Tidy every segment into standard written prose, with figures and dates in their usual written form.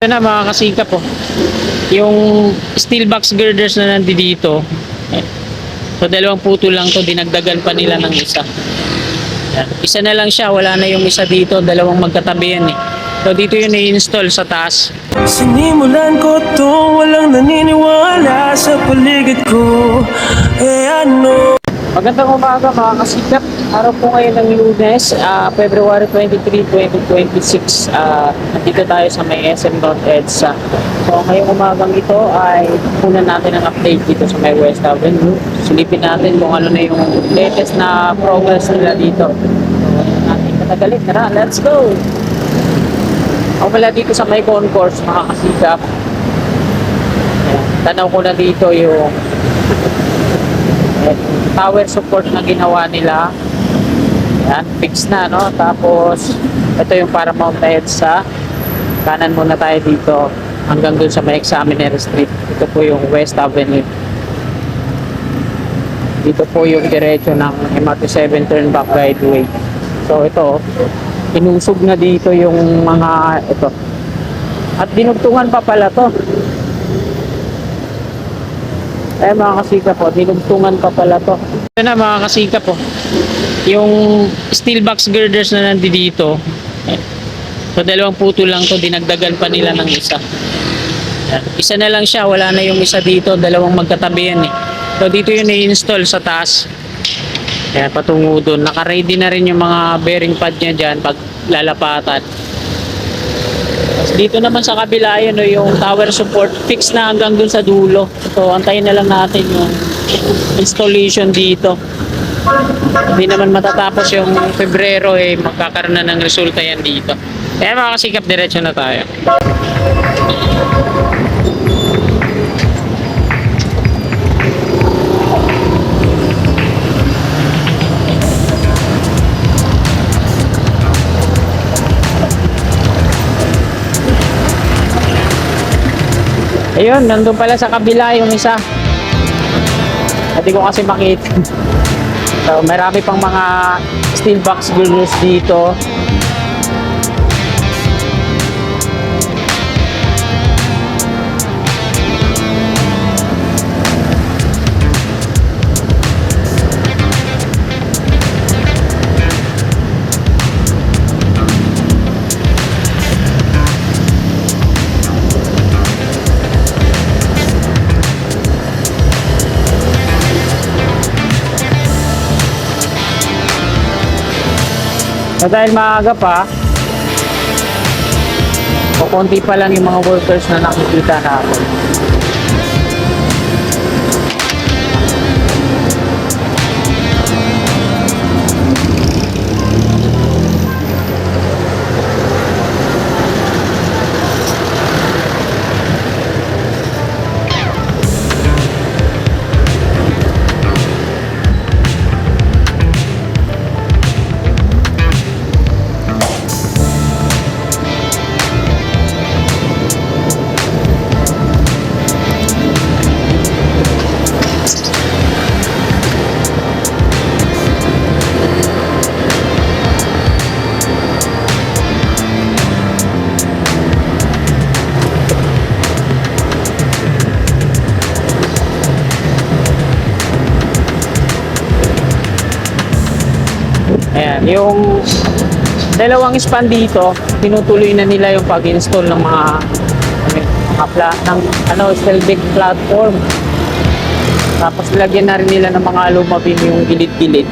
Ito na mga kasingkap po. Yung steel box girders na nandito. So dalawang puto lang to, dinagdagan pa nila ng isa. Yan. Isa na lang siya, wala na yung isa dito, dalawang magkatabi yan eh. So dito yun i-install sa taas. Sinimulan ko to, walang naniniwala sa paligid ko. Ano? Magandang umaga mga kasikap. Araw po ngayon ng Lunes, February 23, 2026. Nandito tayo sa may SM North EDSA. So ngayong umagang ito ay punan natin ang update dito sa may West Avenue. Silipin natin kung ano na yung latest na progress nila dito. So natin katagalit. Tara, let's go! Ako pala dito sa may concourse mga kasikap. Tanaw ko na dito yung tower support na ginawa nila. Yan, fix na, no? Tapos ito yung para mount na EDSA. Kanan muna tayo dito hanggang dun sa may Examiner Street. Ito po yung West Avenue. Dito po yung diretso ng MRT7 turn back guideway. So ito, inusog na dito yung mga ito. At dinugtungan pa pala to. Mga kasika po, dinugtungan pa pala to. Ito na mga kasika po. Yung steel box girders na nandito. So dalawang puto lang to, dinagdagan pa nila ng isa. Yan. Isa na lang siya, wala na yung isa dito, dalawang magkatabi yan eh. So dito yun i-install sa taas. Yan, patungo doon. Naka-ready na rin yung mga bearing pad niya dyan pag lalapatan. Dito naman sa kabila yun, yung tower support fix na hanggang dun sa dulo. So antayin na lang natin yung installation dito. Hindi naman matatapos yung Pebrero eh, magkakaroon na ng resulta yan dito. Kaya mga kasikap, diretso na tayo. Ayun, nandun pala sa kabila yung isa. Hindi ko kasi makita. So, marami pang mga steel box girders dito. So dahil maaga pa, o konti pa lang yung mga workers na nakikita natin. Ayan, yung dalawang span dito, tinutuloy na nila yung pag-install ng mga steel deck platform. Tapos lagyan na rin nila ng mga alumabim yung gilid-gilid.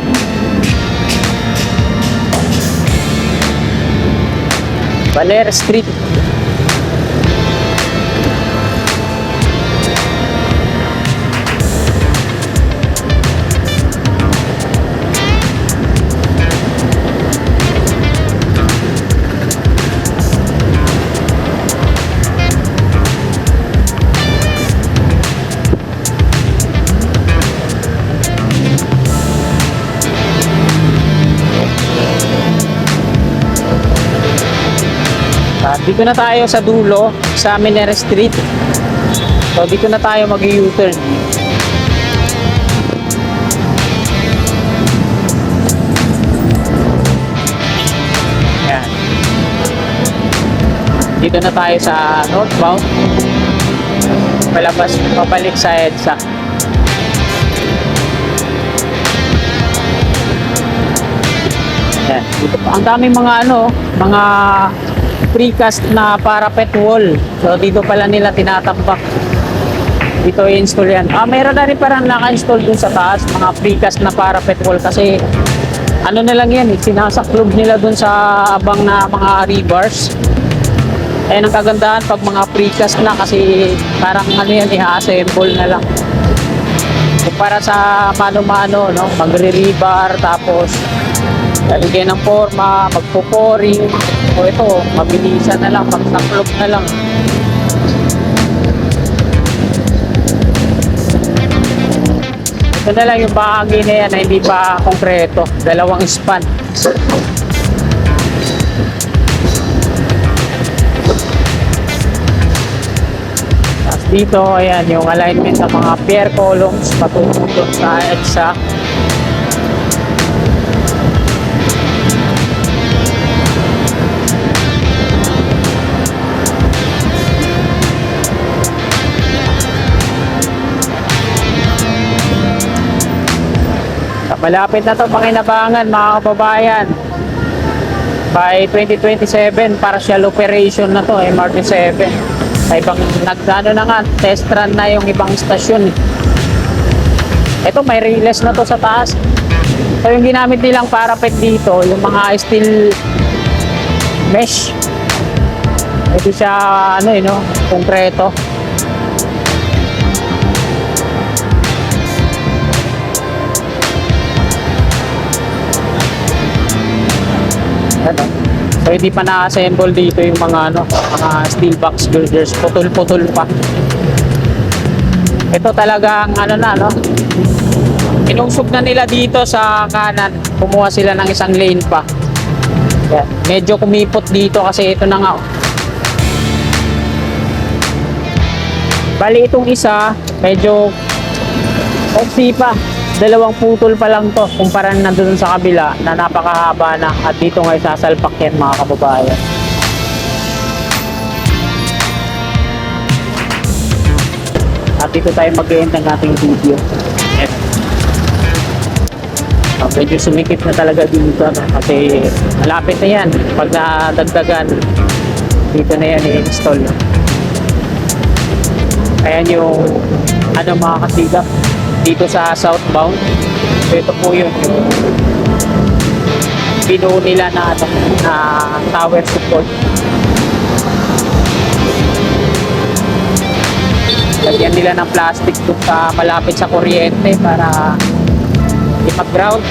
Baler Street. Dito na tayo sa dulo, sa Examiner Street. So dito na tayo mag-U-turn. Yan. Dito na tayo sa northbound. Palabas, pabalik sa EDSA. Yan. Ang daming mga mga precast na parapet wall. So dito pala nila tinatambak. Dito i-install yan. Meron na rin parang naka-install dun sa taas, mga precast na parapet wall kasi ano na lang yan, sinasaklob nila dun sa abang na mga rebars. Ayan ang kagandahan pag mga precast na kasi parang ano yan, i-assemble na lang. Para sa mano-mano, no? Magre-rebar, tapos lalagyan ng forma, magpo-pouring. O ito, mabilisan na lang, magsaklob na lang. Ito na lang yung bahagi na yan na hindi pa konkreto. Dalawang span. Tapos dito, ayan, yung alignment ng mga pier columns patutulog sa EDSA. Malapit na to Pakinabangan mga kababayan. By 2027 partial operation na to MRT7. Sa ibang nagdano na nga, test run na yung ibang stasyon. Ito may relays na to sa taas. So yung ginamit nilang parapet dito, yung mga steel mesh. Ito siya konkreto. So hindi pa na-assemble dito yung mga mga steel box girders, putol-putol pa. Ito talagang inusog na nila dito sa kanan. Kumuha sila ng isang lane pa. Yan. Medyo kumipot dito kasi ito na nga. Bali itong isa, medyo oxy pa. Dalawang putol pa lang to kumpara na doon sa kabila na napakahaba na at dito nga isasalpak yan mga kababayan. At dito tayo mag-end ng ating video. Medyo sumikip na talaga dito kasi malapit na yan. Pag nadagdagan dito na yan i-install. Ayan yung mga kasigap dito sa southbound. So ito po yun yung binuo nila na tower support. Lagyan nila ng plastic doon sa malapit sa kuryente para ipag-ground.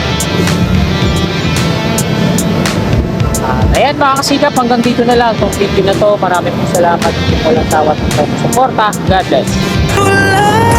Ayan mga kasigap, hanggang dito na lang itong video na to. Maraming salamat. Walang tawad ng suporta. God bless.